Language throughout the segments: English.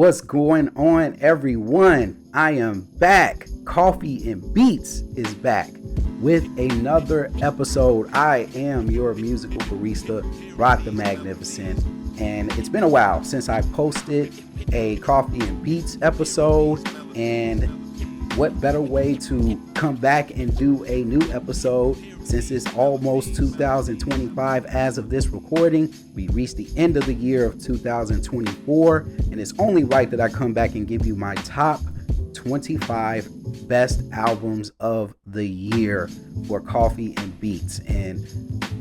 What's going on, everyone? I am back. Coffee and Beats is back with another episode. I am your musical barista, Brat the Magnificent, and it's been a while since I posted a Coffee and Beats episode, and what better way to come back and do a new episode since it's almost 2025 as of this recording. We reached the end of the year of 2024, and it's only right that I come back and give you my top 25 best albums of the year for Coffee and Beats. And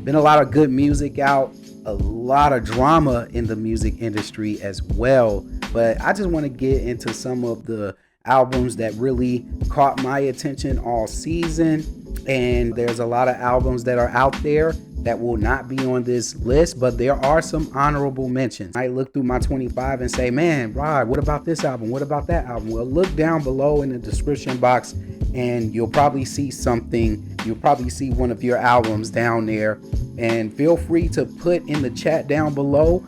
been a lot of good music out, a lot of drama in the music industry as well, but I just want to get into some of the albums that really caught my attention all season. And there's a lot of albums that are out there that will not be on this list, but there are some honorable mentions. I look through my 25 and say, man, Rod, what about this album? What about that album? Well, look down below in the description box and you'll probably see something. You'll probably see one of your albums down there, and feel free to put in the chat down below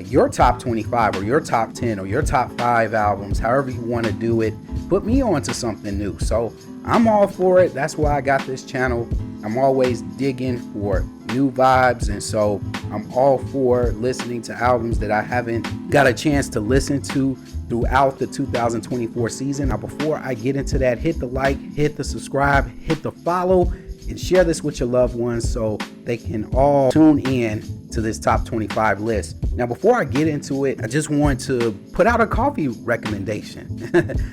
your top 25 or your top 10 or your top 5 albums, however you want to do it. Put me on to something new. So I'm all for it. That's why I got this channel. I'm always digging for new vibes, and so I'm all for listening to albums that I haven't got a chance to listen to throughout the 2024 season. Now, before I get into that, hit the like, hit the subscribe, hit the follow, and share this with your loved ones so they can all tune in to this top 25 list. Now, before I get into it, I just want to put out a coffee recommendation.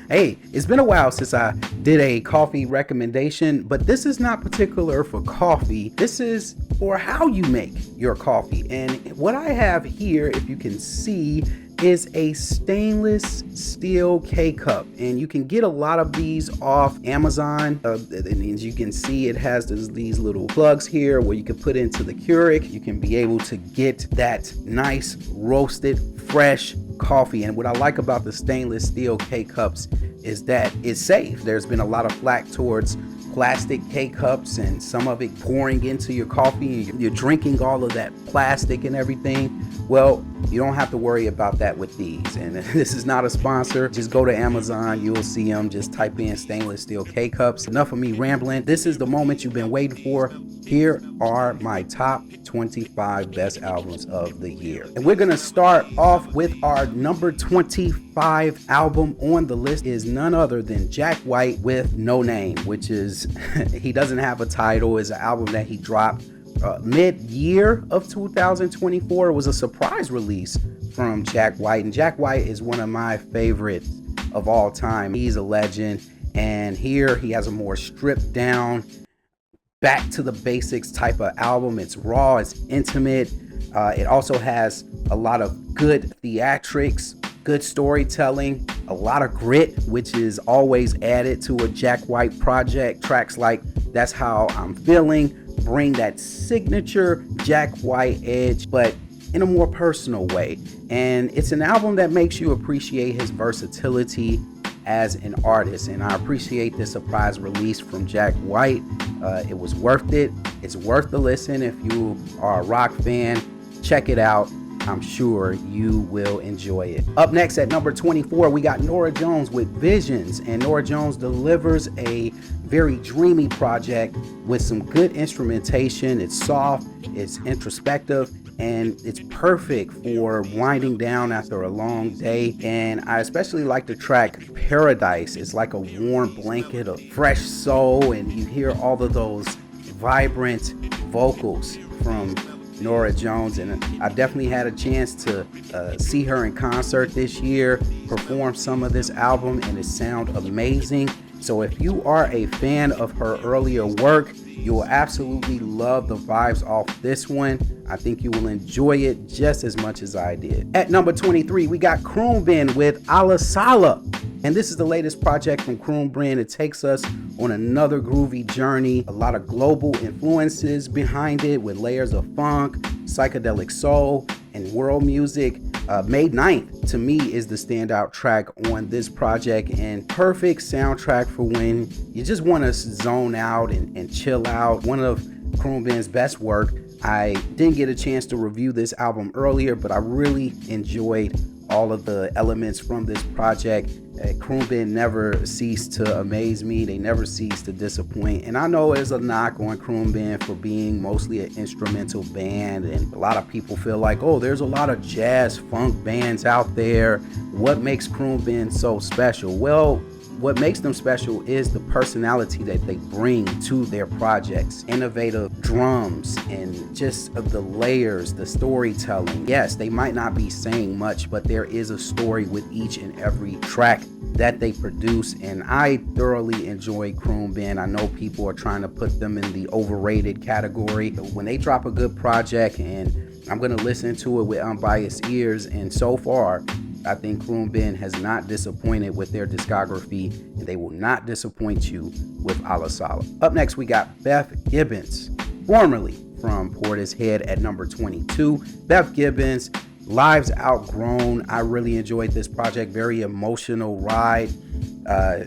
Hey, it's been a while since I did a coffee recommendation, but this is not particular for coffee. This is for how you make your coffee. And what I have here, if you can see, is a stainless steel K-cup, and you can get a lot of these off Amazon. And as you can see, it has these little plugs here where you can put into the Keurig. You can be able to get that nice roasted fresh coffee. And what I like about the stainless steel K-cups is that it's safe. There's been a lot of flack towards plastic K-cups and some of it pouring into your coffee and you're drinking all of that plastic and everything. Well, you don't have to worry about that with these. And this is not a sponsor. Just go to Amazon, you'll see them. Just type in stainless steel K-cups. Enough of me rambling. This is the moment you've been waiting for. Here are my top 25 best albums of the year. And we're gonna start off with our number 25 album on the list is none other than Jack White with No Name, which is, he doesn't have a title. It's an album that he dropped mid-year of 2024. It was a surprise release from Jack White, and Jack White is one of my favorites of all time. He's a legend, and here he has a more stripped down, back to the basics type of album. It's raw, it's intimate. It also has a lot of good theatrics, good storytelling, a lot of grit, which is always added to a Jack White project. Tracks like That's How I'm Feeling bring that signature Jack White edge, but in a more personal way. And it's an album that makes you appreciate his versatility as an artist. And I appreciate this surprise release from Jack White. It was worth it. It's worth the listen. If you are a rock fan, check it out. I'm sure you will enjoy it. Up next at number 24, we got Norah Jones with Visions. And Norah Jones delivers a very dreamy project with some good instrumentation. It's soft, it's introspective, and it's perfect for winding down after a long day. And I especially like the track Paradise. It's like a warm blanket of fresh soul, and you hear all of those vibrant vocals from Norah Jones. And I definitely had a chance to see her in concert this year, perform some of this album, and it sounds amazing. So if you are a fan of her earlier work, you will absolutely love the vibes off this one. I think you will enjoy it just as much as I did. At number 23, we got Crumb with Ala Sala. And this is the latest project from Crumb. It takes us on another groovy journey. A lot of global influences behind it with layers of funk, psychedelic soul, and world music. May 9th to me is the standout track on this project, and perfect soundtrack for when you just want to zone out and chill out. One of Crumb's best work. I didn't get a chance to review this album earlier, but I really enjoyed all of the elements from this project. Crumb never cease to amaze me. They never cease to disappoint. And I know there's a knock on Crumb for being mostly an instrumental band, and a lot of people feel like, oh, there's a lot of jazz funk bands out there. What makes Crumb so special? Well, what makes them special is the personality that they bring to their projects. Innovative drums and just the layers, the storytelling. Yes, they might not be saying much, but there is a story with each and every track that they produce, and I thoroughly enjoy Crumb. I know people are trying to put them in the overrated category. When they drop a good project, and I'm going to listen to it with unbiased ears, and so far I think Crumb has not disappointed with their discography, and they will not disappoint you with Ala Sala. Up next, we got Beth Gibbons, formerly from Portishead, at number 22. Beth Gibbons, Lives Outgrown. I really enjoyed this project. Very emotional ride.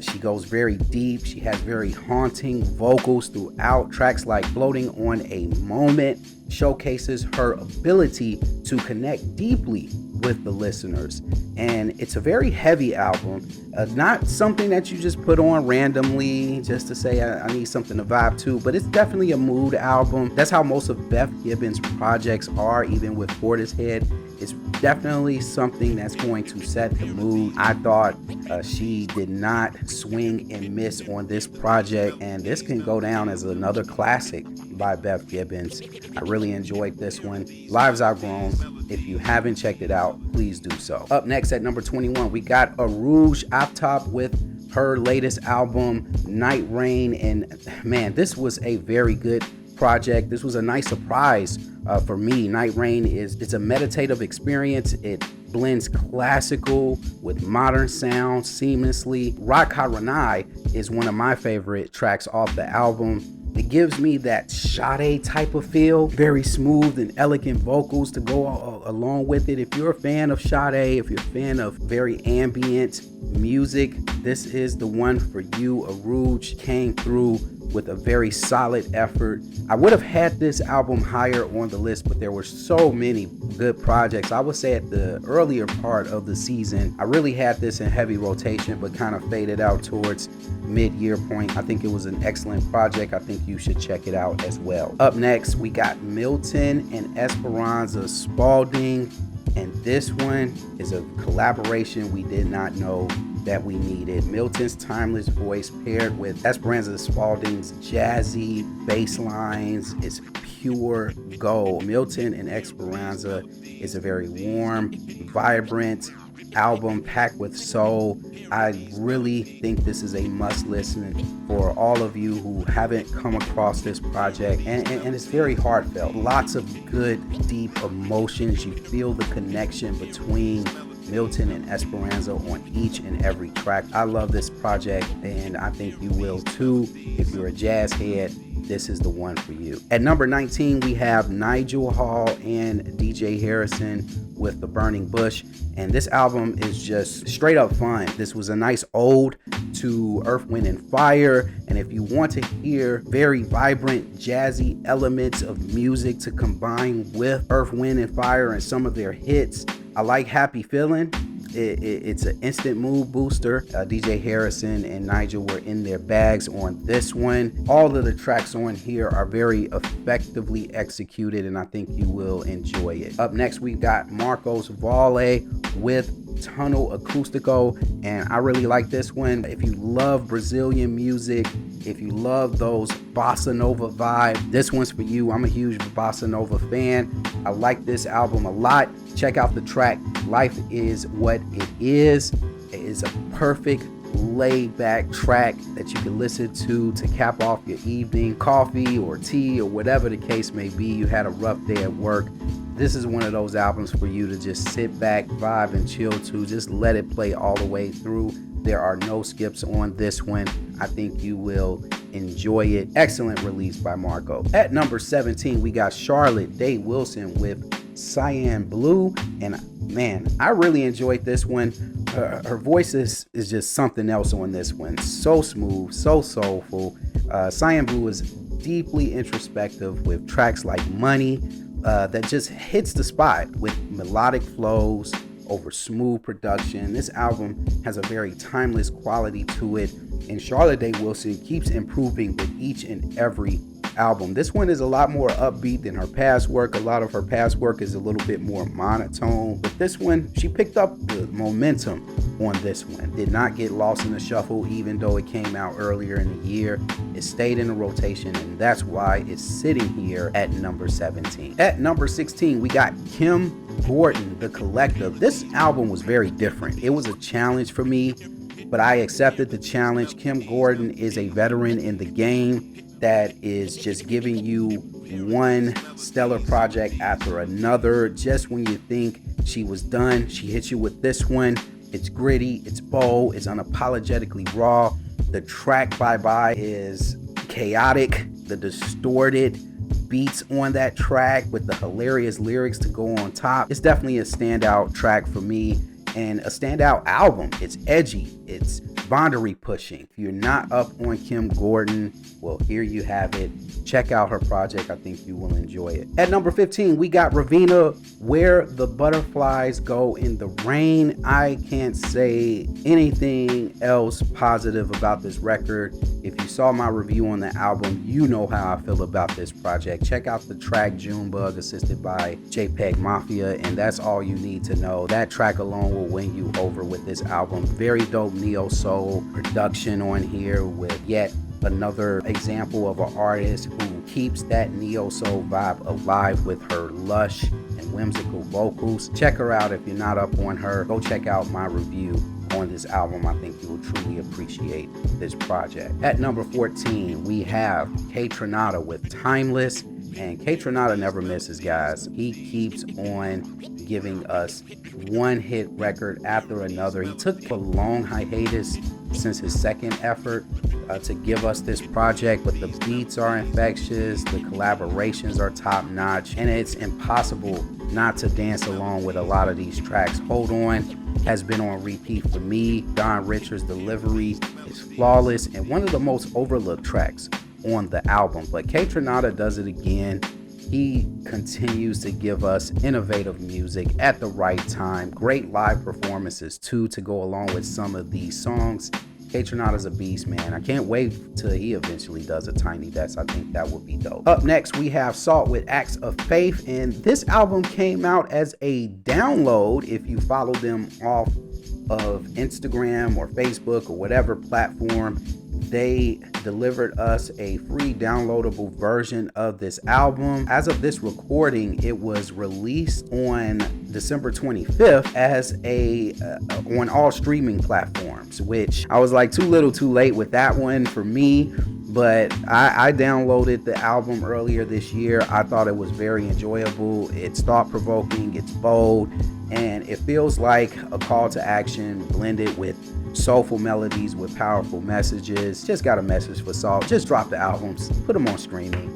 She goes very deep. She has very haunting vocals throughout. Tracks like Floating on a Moment showcases her ability to connect deeply with the listeners, and it's a very heavy album, not something that you just put on randomly just to say I need something to vibe to, but it's definitely a mood album. That's how most of Beth Gibbons' projects are, even with Portishead. It's definitely something that's going to set the mood. I thought she did not swing and miss on this project, and this can go down as another classic by Beth Gibbons. I really enjoyed this one. Lives Outgrown. If you haven't checked it out, please do so. Up next at number 21, we got Arouge Aftab with her latest album, Night Rain. And man, this was a very good project. This was a nice surprise for me. Night Rain it's a meditative experience. It blends classical with modern sounds seamlessly. Rock Haranai is one of my favorite tracks off the album. It gives me that Sade type of feel, very smooth and elegant vocals to go along with it. If you're a fan of Sade, if you're a fan of very ambient music, this is the one for you. Arouge came through with a very solid effort. I would have had this album higher on the list, but there were so many good projects. I would say at the earlier part of the season, I really had this in heavy rotation, but kind of faded out towards mid-year point. I think it was an excellent project. I think you should check it out as well. Up next, we got Milton and Esperanza Spalding, and this one is a collaboration we did not know that we needed. Milton's timeless voice paired with Esperanza Spalding's jazzy bass lines is pure gold. Milton and Esperanza is a very warm, vibrant album packed with soul. I really think this is a must listen for all of you who haven't come across this project, and it's very heartfelt. Lots of good, deep emotions. You feel the connection between Milton and Esperanza on each and every track. I love this project, and I think you will too. If you're a jazz head, this is the one for you. At number 19, we have Nigel Hall and DJ Harrison with The Burning Bush, and this album is just straight up fun. This was a nice ode to Earth, Wind, and Fire, and if you want to hear very vibrant, jazzy elements of music to combine with Earth, Wind, and Fire and some of their hits, I like Happy Feeling. It's an instant mood booster. DJ Harrison and Nigel were in their bags on this one. All of the tracks on here are very effectively executed, and I think you will enjoy it. Up next, we got Marcos Valle with Tunnel Acústico, and I really like this one. If you love Brazilian music, if you love those bossa nova vibe, this one's for you. I'm a huge bossa nova fan. I like this album a lot. Check out the track Life Is What It Is. It is a perfect laid back track that you can listen to cap off your evening, coffee or tea or whatever the case may be. You had a rough day at work. This is one of those albums for you to just sit back, vibe, and chill to. Just let it play all the way through. There are no skips on this one. I think you will enjoy it. Excellent release by Marco. At number 17, we got Charlotte Day Wilson with Cyan Blue, and man, I really enjoyed this one. Her voice is just something else on this one. So smooth, so soulful. Cyan Blue is deeply introspective with tracks like Money that just hits the spot with melodic flows, over smooth production. This album has a very timeless quality to it, and Charlotte Day Wilson keeps improving with each and every album. This one is a lot more upbeat than her past work. A lot of her past work is a little bit more monotone, but this one, she picked up the momentum on this one. Did not get lost in the shuffle, even though it came out earlier in the year. It stayed in the rotation, and that's why it's sitting here at number 17. At number 16, we got Kim Gordon, The Collective. This album was very different. It was a challenge for me, but I accepted the challenge. Kim Gordon is a veteran in the game that is just giving you one stellar project after another. Just when you think she was done, she hits you with this one. It's gritty, it's bold, it's unapologetically raw. The track Bye Bye is chaotic. The distorted beats on that track with the hilarious lyrics to go on top. It's definitely a standout track for me and a standout album. It's edgy, it's boundary pushing. If you're not up on Kim Gordon, well, here you have it. Check out her project. I think you will enjoy it. At number 15, we got Raveena, Where the Butterflies Go in the Rain. I can't say anything else positive about this record. If you saw my review on the album, you know how I feel about this project. Check out the track Junebug, assisted by JPEG Mafia, and that's all you need to know. That track alone will win you over with this album. Very dope neo soul production on here, with yet another example of an artist who keeps that neo soul vibe alive with her lush and whimsical vocals. Check her out. If you're not up on her, go check out my review on this album. I think you will truly appreciate this project. At number 14, we have Kaytranada with Timeless. And Kaytranada never misses, guys. He keeps on giving us one hit record after another. He took a long hiatus since his second effort to give us this project, but the beats are infectious, the collaborations are top notch, and it's impossible not to dance along with a lot of these tracks. Hold On has been on repeat for me. Don Richards' delivery is flawless and one of the most overlooked tracks on the album, but Kaytranada does it again. He continues to give us innovative music at the right time. Great live performances too to go along with some of these songs. Kaytranada's a beast, man. I can't wait till he eventually does a Tiny Desk. I think that would be dope. Up next, we have Salt with Acts of Faith, and this album came out as a download. If you follow them off of Instagram or Facebook or whatever platform, they delivered us a free downloadable version of this album. As of this recording, it was released on December 25th as on all streaming platforms, which I was like too little too late with that one for me. But I downloaded the album earlier this year. I thought it was very enjoyable. It's thought-provoking, it's bold, and it feels like a call to action blended with soulful melodies with powerful messages. Just got a message for Salt. Just drop the albums, put them on streaming.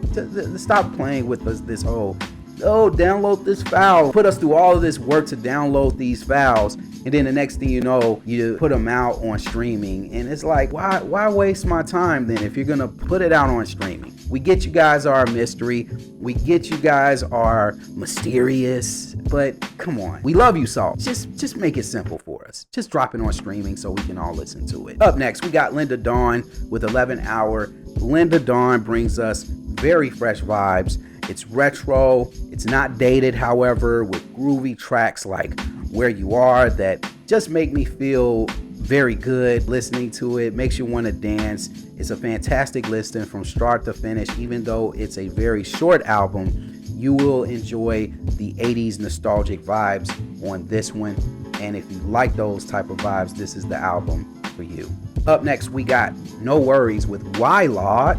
Stop playing with us this whole, oh, download this file. Put us through all of this work to download these files, and then the next thing you know, you put them out on streaming. And it's like, why waste my time then if you're gonna put it out on streaming? We get you guys are a mystery. We get you guys are mysterious, but come on. We love you, Salt. Just make it simple for us. Just drop it on streaming so we can all listen to it. Up next, we got Linda Dawn with 11 Hour. Linda Dawn brings us very fresh vibes. It's retro. It's not dated, however, with groovy tracks like Where You Are that just make me feel very good listening to it. Makes you want to dance. It's a fantastic listen from start to finish. Even though it's a very short album, you will enjoy the 80s nostalgic vibes on this one. And if you like those type of vibes, this is the album for you. Up next, we got No Worries with Why Lord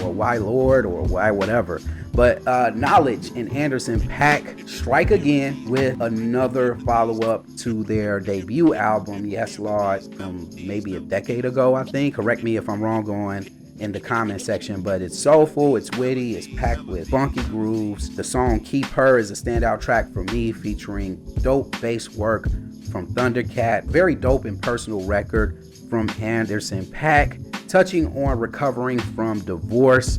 or Why Lord or Why whatever. But Knowledge and Anderson .Paak strike again with another follow-up to their debut album, Yes Lord, from maybe a decade ago, I think. Correct me if I'm wrong in the comment section, but it's soulful, it's witty, it's packed with funky grooves. The song Keep Her is a standout track for me, featuring dope bass work from Thundercat. Very dope and personal record from Anderson .Paak, touching on recovering from divorce.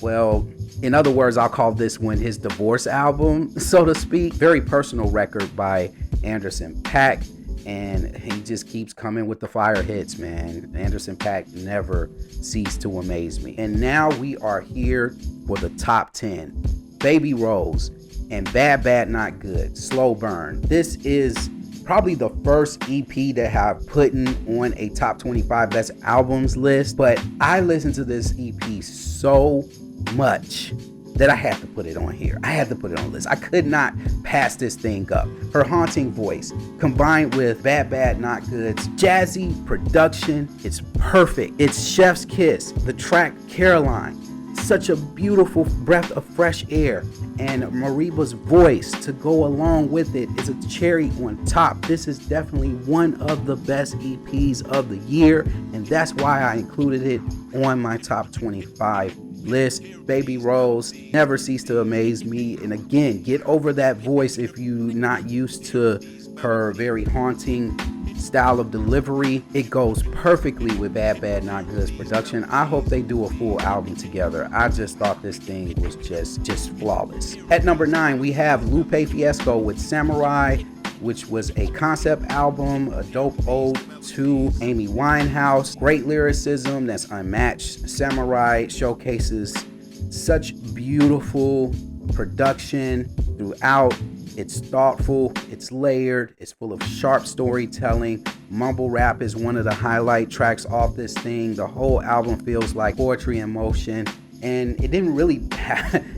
Well, in other words, I'll call this one his divorce album, so to speak. Very personal record by Anderson .Paak, and he just keeps coming with the fire hits, man. Anderson .Paak never ceased to amaze me. And now we are here for the top 10. Baby Rose and Bad Bad Not Good, Slow Burn. This is probably the first EP that I've put on a top 25 best albums list, but I listened to this EP so much that I had to put it on here. I had to put it on the list. I could not pass this thing up. Her haunting voice combined with Bad Bad Not Good's jazzy production, it's perfect. It's chef's kiss. The track Caroline, such a beautiful breath of fresh air, and Mariba's voice to go along with it is a cherry on top. This is definitely one of the best EPs of the year, and that's why I included it on my top 25 list. Baby Rose never ceased to amaze me, and again, get over that voice if you're not used to her very haunting style of delivery. It goes perfectly with Bad Bad Not Good's production. I hope they do a full album together. I just thought this thing was just flawless. At number 9, we have Lupe Fiasco with Samurai, which was a concept album, a dope ode to Amy Winehouse. Great lyricism that's unmatched. Samurai showcases such beautiful production throughout. It's thoughtful, it's layered, it's full of sharp storytelling. Mumble rap is one of the highlight tracks off this thing. The whole album feels like poetry in motion. And it didn't really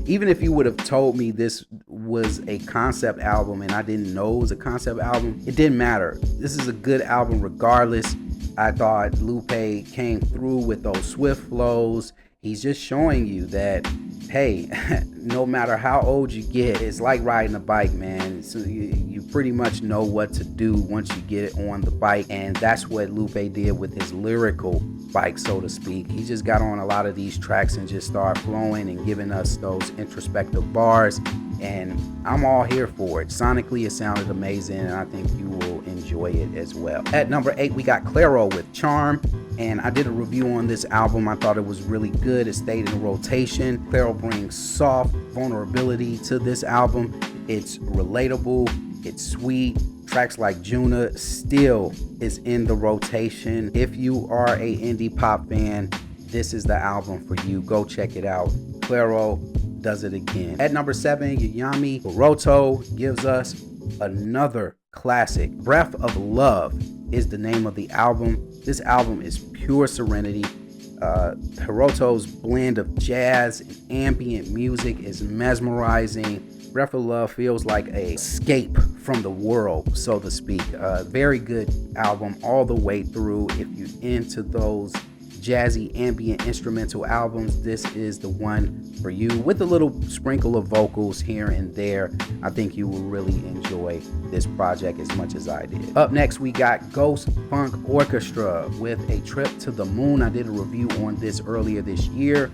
even if you would have told me this was a concept album and I didn't know it was a concept album, it didn't matter. This is a good album regardless. I thought Lupe came through with those swift flows. He's just showing you that, hey, no matter how old you get, it's like riding a bike, man. So you pretty much know what to do once you get it on the bike. And that's what Lupe did with his lyrical bike, so to speak. He just got on a lot of these tracks and just started flowing and giving us those introspective bars. And I'm all here for it. Sonically, it sounded amazing, and I think you will enjoy it as well. At number 8, we got Clairo with Charm. And I did a review on this album. I thought it was really good. It stayed in rotation. Clairo brings soft vulnerability to this album. It's relatable. It's sweet. Tracks like Juna still is in the rotation. If you are a indie pop fan, this is the album for you. Go check it out. Clairo does it again. At number 7, Yayami Kuroto gives us another classic. Breath of Love is the name of the album. This album is pure serenity. Hiroto's blend of jazz and ambient music is mesmerizing. Breath of Love feels like an escape from the world, so to speak. Very good album all the way through. If you're into those jazzy ambient instrumental albums, this is the one for you, with a little sprinkle of vocals here and there. I think you will really enjoy this project as much as I did. Up next, we got Ghost Funk Orchestra with A Trip to the Moon. I did a review on this earlier this year.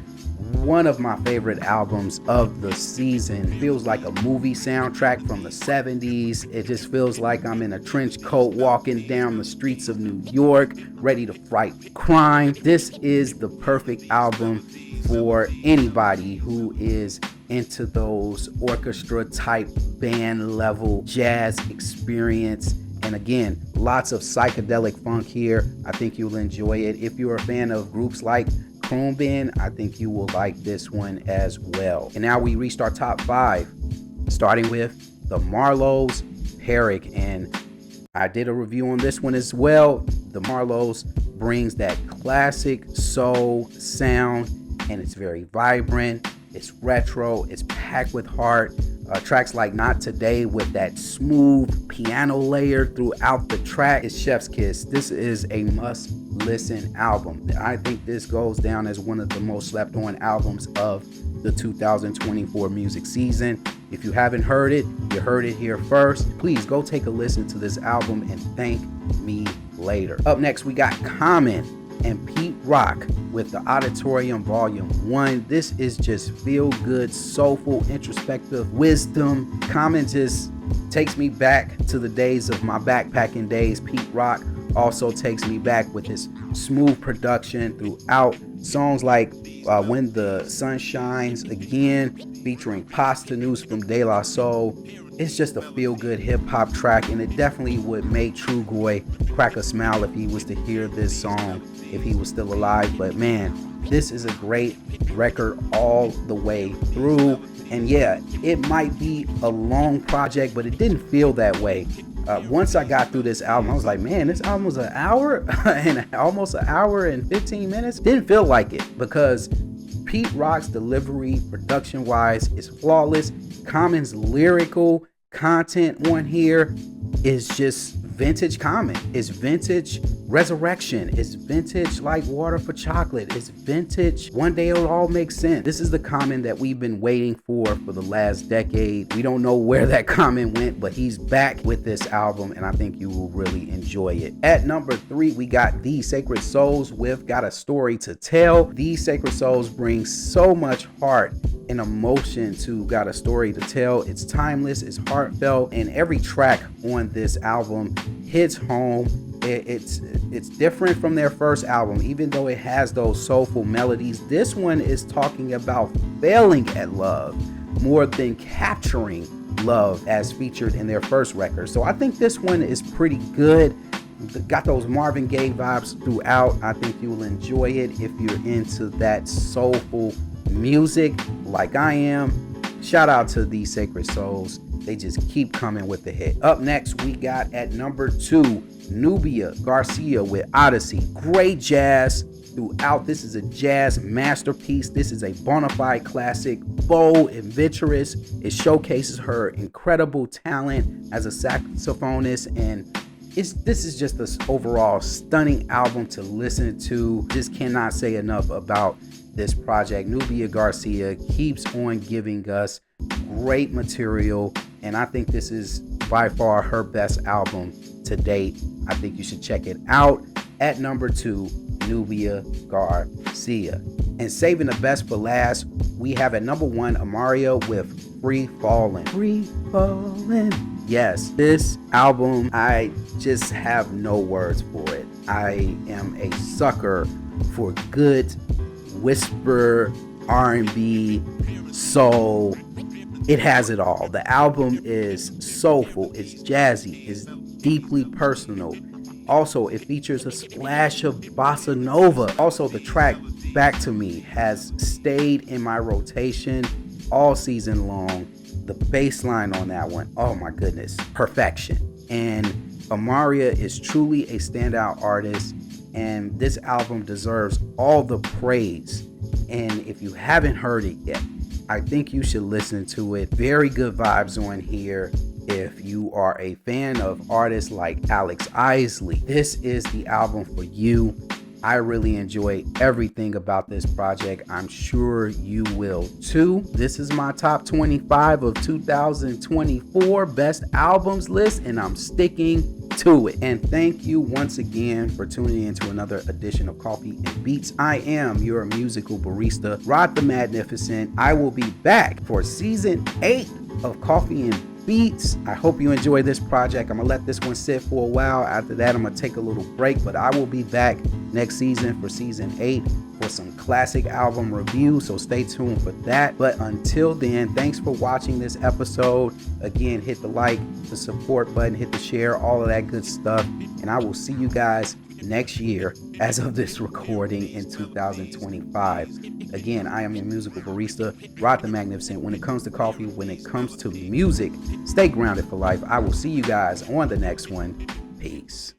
One of my favorite albums of the season. Feels like a movie soundtrack from the 70s. It just feels like I'm in a trench coat walking down the streets of New York, ready to fight crime. This is the perfect album for anybody who is into those orchestra type band level jazz experience. And again, lots of psychedelic funk here. I think you'll enjoy it. If you're a fan of groups like Crumb, I think you will like this one as well. And now we reached our top 5, starting with the Marlowe's Herrick. And I did a review on this one as well. The Marlowe's brings that classic soul sound, and it's very vibrant. It's retro. It's packed with heart. Tracks like Not Today with that smooth piano layer throughout the track is chef's kiss. This is a must listen album. I think this goes down as one of the most slept on albums of the 2024 music season. If you haven't heard it, you heard it here first. Please go take a listen to this album and thank me later. Up next, we got Common and Pete Rock with the Auditorium Volume 1. This is just feel good, soulful, introspective wisdom. Common just takes me back to the days of my backpacking days. Pete Rock also takes me back with his smooth production throughout. Songs like When the Sun Shines Again featuring Pasta News from De La Soul. It's just a feel-good hip-hop track, and it definitely would make Trugoy crack a smile if he was to hear this song, if he was still alive. But man, this is a great record all the way through. And yeah, it might be a long project, but it didn't feel that way. Once I got through this album, I was like, man, this album was an hour and almost an hour and 15 minutes. Didn't feel like it, because Pete Rock's delivery, production wise, is flawless. Common's lyrical content on here is just vintage Common. It's vintage Resurrection. It's vintage Like Water for Chocolate. It's vintage One Day It'll All Make Sense. This is the Common that we've been waiting for the last decade. We don't know where that Common went, but he's back with this album, and I think you will really enjoy it. At number 3, we got These Sacred Souls with Got a Story to Tell. These Sacred Souls bring so much heart and emotion to Got a Story to Tell. It's timeless, it's heartfelt, and every track on this album hits home. It's different from their first album, even though it has those soulful melodies. This one is talking about failing at love more than capturing love as featured in their first record. So I think this one is pretty good. Got those Marvin Gaye vibes throughout. I think you will enjoy it if you're into that soulful music like I am. Shout out to These Sacred Souls. They just keep coming with the hit. Up next, we got at number 2, Nubia Garcia with Odyssey. Great jazz throughout. This is a jazz masterpiece. This is a bona fide classic, bold, adventurous. It showcases her incredible talent as a saxophonist, and this is just this overall stunning album to listen to. Just cannot say enough about this project. Nubia Garcia keeps on giving us great material, and I think this is by far her best album to date. I think you should check it out. At number 2, Nubia Garcia. And saving the best for last, we have at number 1, Amaria with Free Fallin'. Free Fallin'. Yes, this album, I just have no words for it. I am a sucker for good whisper, R&B, soul. It has it all. The album is soulful, it's jazzy, it's deeply personal. Also, it features a splash of bossa nova. Also, the track Back to Me has stayed in my rotation all season long. The bass line on that one, oh my goodness, perfection. And Amaria is truly a standout artist, and this album deserves all the praise. And if you haven't heard it yet, I think you should listen to it. Very good vibes on here. If you are a fan of artists like Alex Isley, this is the album for you. I really enjoy everything about this project. I'm sure you will too. This is my top 25 of 2024 best albums list, and I'm sticking to it. And thank you once again for tuning in to another edition of Coffee and Beats. I am your musical barista, Rod the Magnificent. I will be back for season 8 of Coffee and Beats. I hope you enjoy this project. I'm gonna let this one sit for a while. After that, I'm gonna take a little break, but I will be back next season for season 8 for some classic album reviews, so stay tuned for that. But until then, thanks for watching this episode. Again, hit the like, the support button, hit the share, all of that good stuff, and I will see you guys next year as of this recording in 2025. Again, I am your musical barista, Rod the Magnificent. When it comes to coffee, when it comes to music, stay grounded for life. I will see you guys on the next one. Peace.